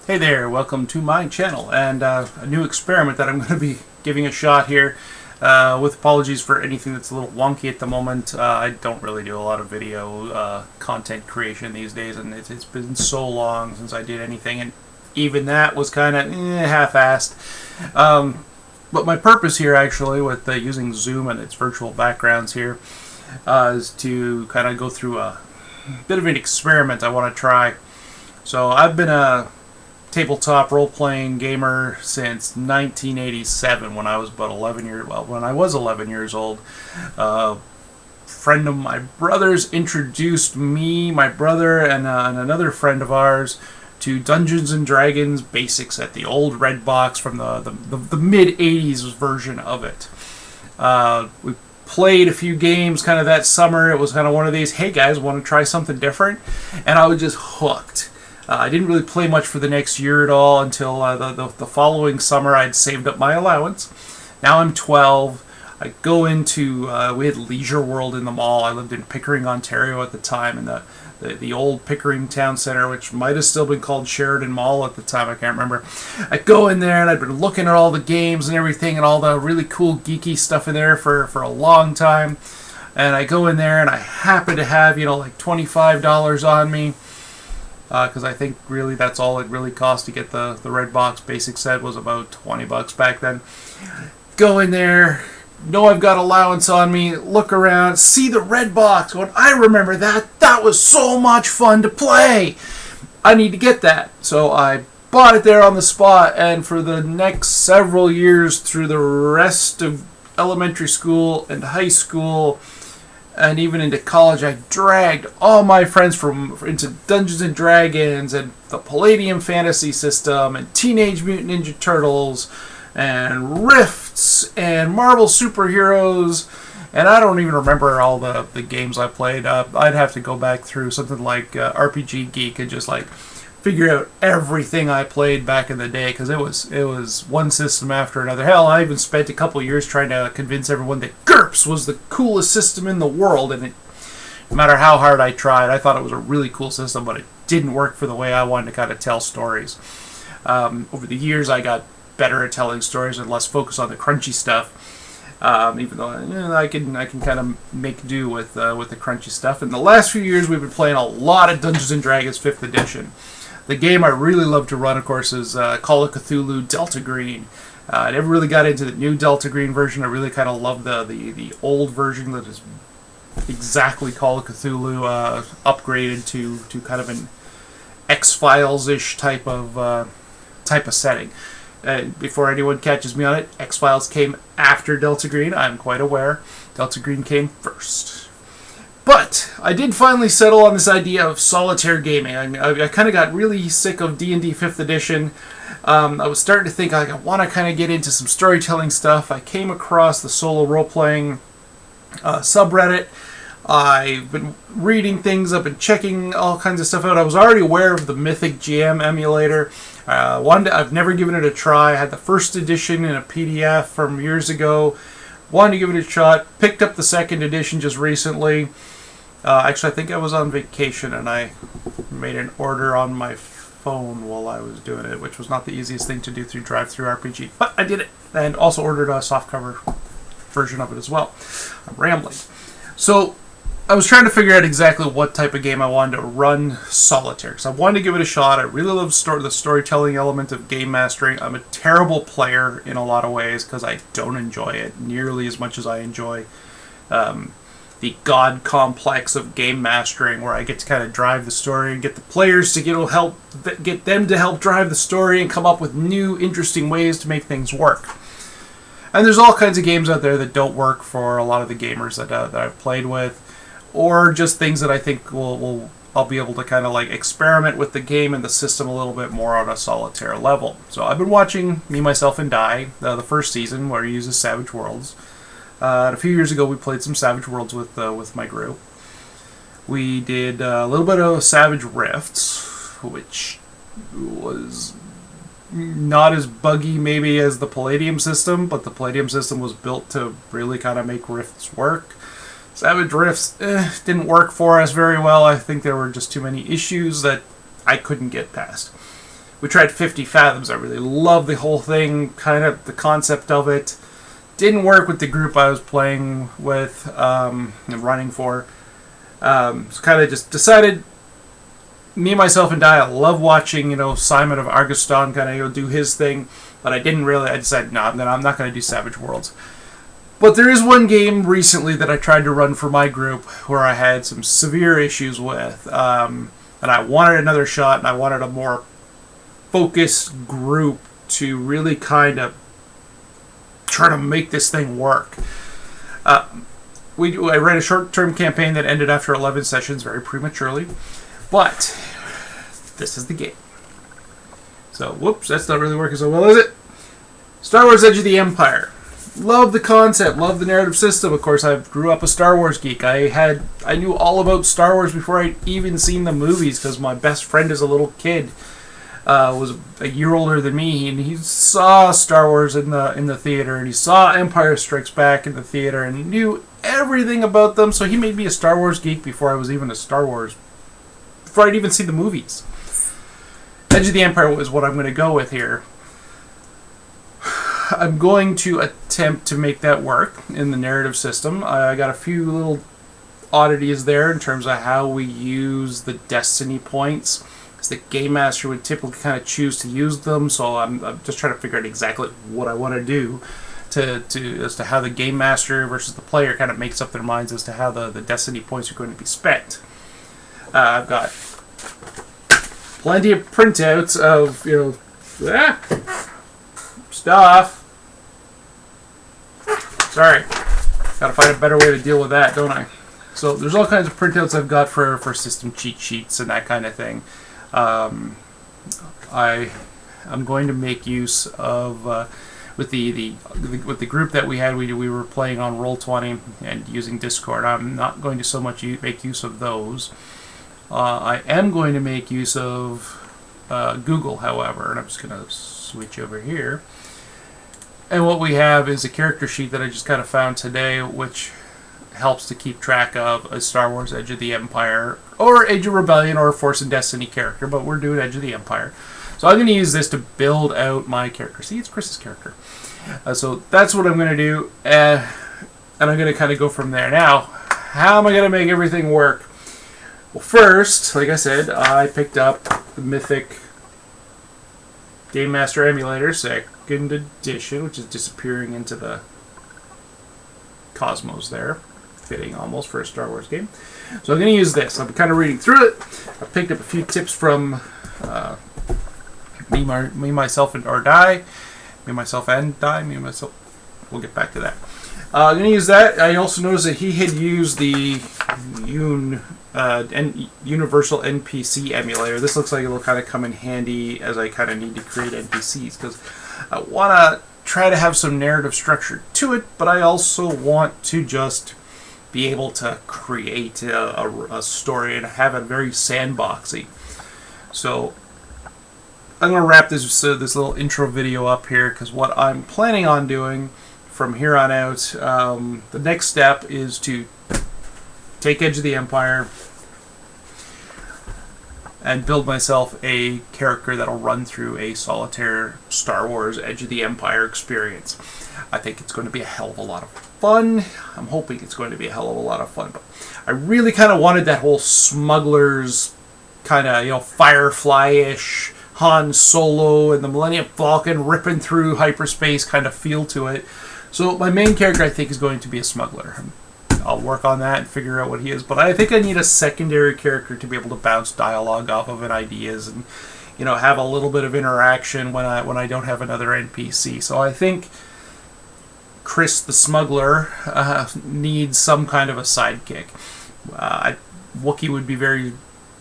Hey there, welcome to my channel and a new experiment that I'm going to be giving a shot here. With apologies for anything that's a little wonky at the moment. I don't really do a lot of video content creation these days, and it's been so long since I did anything, and even that was kind of half-assed. But my purpose here actually with using Zoom and its virtual backgrounds here is to kind of go through a bit of an experiment I want to try. So I've been a tabletop role-playing gamer since 1987 when I was about 11 years when I was 11 years old. A friend of my brother's introduced me, my brother, and another friend of ours to Dungeons and Dragons Basics at the old red box from the mid-80s version of it. We played a few games kind of that summer. It was kind of one of these, hey guys, want to try something different? And I was just hooked. I didn't really play much for the next year at all until the following summer. I'd saved up my allowance. Now I'm 12. I go into, we had Leisure World in the mall. I lived in Pickering, Ontario at the time, in the old Pickering Town Center, which might have still been called Sheridan Mall at the time. I can't remember. I go in there, and I'd been looking at all the games and everything and all the really cool geeky stuff in there for a long time. And I go in there, and I happen to have, like $25 on me. Because I think really that's all it really cost to get the red box basic set, was about 20 bucks back then. Go in there, know I've got allowance on me, look around, see the red box, going, I remember that was so much fun to play. I need to get that. So I bought it there on the spot, and for the next several years through the rest of elementary school and high school and even into college, I dragged all my friends into Dungeons and Dragons and the Palladium Fantasy System and Teenage Mutant Ninja Turtles and Rifts and Marvel Superheroes, and I don't even remember all the games I played. I'd have to go back through something like RPG Geek and just like figure out everything I played back in the day, because it was one system after another. Hell, I even spent a couple years trying to convince everyone that GURPS was the coolest system in the world, and no matter how hard I tried, I thought it was a really cool system, but it didn't work for the way I wanted to kind of tell stories. Over the years, I got better at telling stories and less focused on the crunchy stuff. Even though I can kind of make do with the crunchy stuff. In the last few years, we've been playing a lot of Dungeons and Dragons 5th edition. The game I really love to run, of course, is Call of Cthulhu Delta Green. I never really got into the new Delta Green version. I really kind of love the old version that is exactly Call of Cthulhu, upgraded to kind of an X-Files-ish type of setting. Before anyone catches me on it, X-Files came after Delta Green. I'm quite aware. Delta Green came first. But I did finally settle on this idea of solitaire gaming. I kind of got really sick of D&D 5th edition. I was starting to think I want to kind of get into some storytelling stuff. I came across the solo role-playing subreddit. I've been reading things, I've been checking all kinds of stuff out. I was already aware of the Mythic GME emulator. I've never given it a try. I had the first edition in a PDF from years ago. Wanted to give it a shot. Picked up the second edition just recently. Actually, I think I was on vacation and I made an order on my phone while I was doing it, which was not the easiest thing to do through DriveThruRPG, but I did it. And also ordered a softcover version of it as well. I'm rambling. So I was trying to figure out exactly what type of game I wanted to run solitaire, because I wanted to give it a shot. I really love the storytelling element of game mastering. I'm a terrible player in a lot of ways because I don't enjoy it nearly as much as I enjoy the god complex of game mastering, where I get to kind of drive the story and get the players to get them to help drive the story and come up with new, interesting ways to make things work. And there's all kinds of games out there that don't work for a lot of the gamers that I've played with, or just things that I think I'll be able to kind of like experiment with the game and the system a little bit more on a solitaire level. So I've been watching Me, Myself, and Die, the first season, where he uses Savage Worlds. A few years ago, we played some Savage Worlds with my group. We did a little bit of Savage Rifts, which was not as buggy maybe as the Palladium system, but the Palladium system was built to really kind of make Rifts work. Savage Rifts didn't work for us very well. I think there were just too many issues that I couldn't get past. We tried 50 Fathoms. I really loved the whole thing, kind of the concept of it. Didn't work with the group I was playing with and running for. So kind of just decided, me, myself, and I love watching, Simon of Argoston kind of do his thing, but I decided, no, I'm not going to do Savage Worlds. But there is one game recently that I tried to run for my group where I had some severe issues with, and I wanted another shot, and I wanted a more focused group to really kind of try to make this thing work. I ran a short-term campaign that ended after 11 sessions very prematurely, but this is the game. So, whoops, that's not really working so well, is it? Star Wars Edge of the Empire. Love the concept, love the narrative system. Of course, I grew up a Star Wars geek. I knew all about Star Wars before I'd even seen the movies, because my best friend as a little kid was a year older than me, and he saw Star Wars in the theater, and he saw Empire Strikes Back in the theater, and he knew everything about them. So he made me a Star Wars geek before I'd even seen the movies. Edge of the Empire is what I'm going to go with here. I'm going to attempt to make that work in the narrative system. I got a few little oddities there in terms of how we use the destiny points, because the game master would typically kind of choose to use them. So I'm just trying to figure out exactly what I want to do as to how the game master versus the player kind of makes up their minds as to how the destiny points are going to be spent. I've got plenty of printouts of stuff. Sorry, gotta find a better way to deal with that, don't I? So there's all kinds of printouts I've got for system cheat sheets and that kind of thing. I'm going to make use of with the group that we had. We were playing on Roll20 and using Discord. I'm not going to so much make use of those. I am going to make use of Google, however, and I'm just going to switch over here. And what we have is a character sheet that I just kind of found today, which helps to keep track of a Star Wars Edge of the Empire, or Age of Rebellion, or Force and Destiny character, but we're doing Edge of the Empire. So I'm going to use this to build out my character. See, it's Chris's character. So that's what I'm going to do, and I'm going to kind of go from there. Now, how am I going to make everything work? Well, first, like I said, I picked up the Mythic Game Master Emulator 2nd edition, which is disappearing into the cosmos there. Fitting almost for a Star Wars game. So I'm going to use this. I'm kind of reading through it. I picked up a few tips from Me, Myself, and Die. We'll get back to that. I'm going to use that. I also noticed that he had used the Universal NPC emulator. This looks like it will kind of come in handy as I kind of need to create NPCs, because I want to try to have some narrative structure to it, but I also want to just be able to create a story and have it very sandboxy. So I'm going to wrap this little intro video up here, because what I'm planning on doing from here on out, the next step is to take Edge of the Empire and build myself a character that'll run through a solitaire Star Wars Edge of the Empire experience. I think it's going to be a hell of a lot of fun. I'm hoping it's going to be a hell of a lot of fun. But I really kind of wanted that whole smugglers kind of, Firefly-ish, Han Solo and the Millennium Falcon ripping through hyperspace kind of feel to it. So my main character, I think, is going to be a smuggler. I'll work on that and figure out what he is. But I think I need a secondary character to be able to bounce dialogue off of and ideas and, have a little bit of interaction when I don't have another NPC. So I think Chris the smuggler needs some kind of a sidekick. Wookiee would be very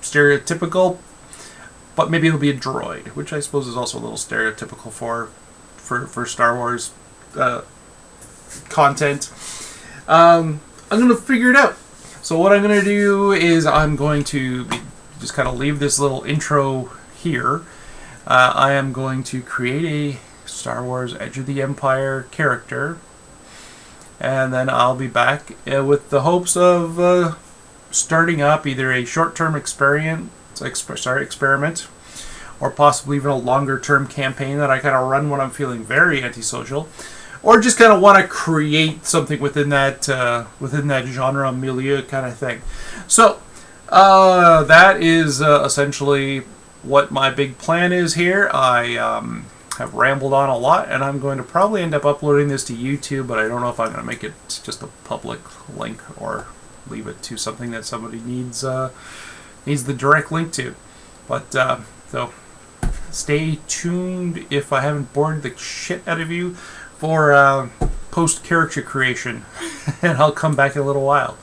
stereotypical, but maybe it'll be a droid, which I suppose is also a little stereotypical for Star Wars content. I'm going to figure it out. So what I'm going to do is I'm going to just kind of leave this little intro here. I am going to create a Star Wars Edge of the Empire character, and then I'll be back with the hopes of starting up either a short-term experiment, or possibly even a longer term campaign that I kind of run when I'm feeling very antisocial, or just kind of want to create something within that genre milieu kind of thing. So that is essentially what my big plan is here. I have rambled on a lot, and I'm going to probably end up uploading this to YouTube, but I don't know if I'm going to make it just a public link or leave it to something that somebody needs the direct link to. But so stay tuned if I haven't bored the shit out of you for post character creation, and I'll come back in a little while.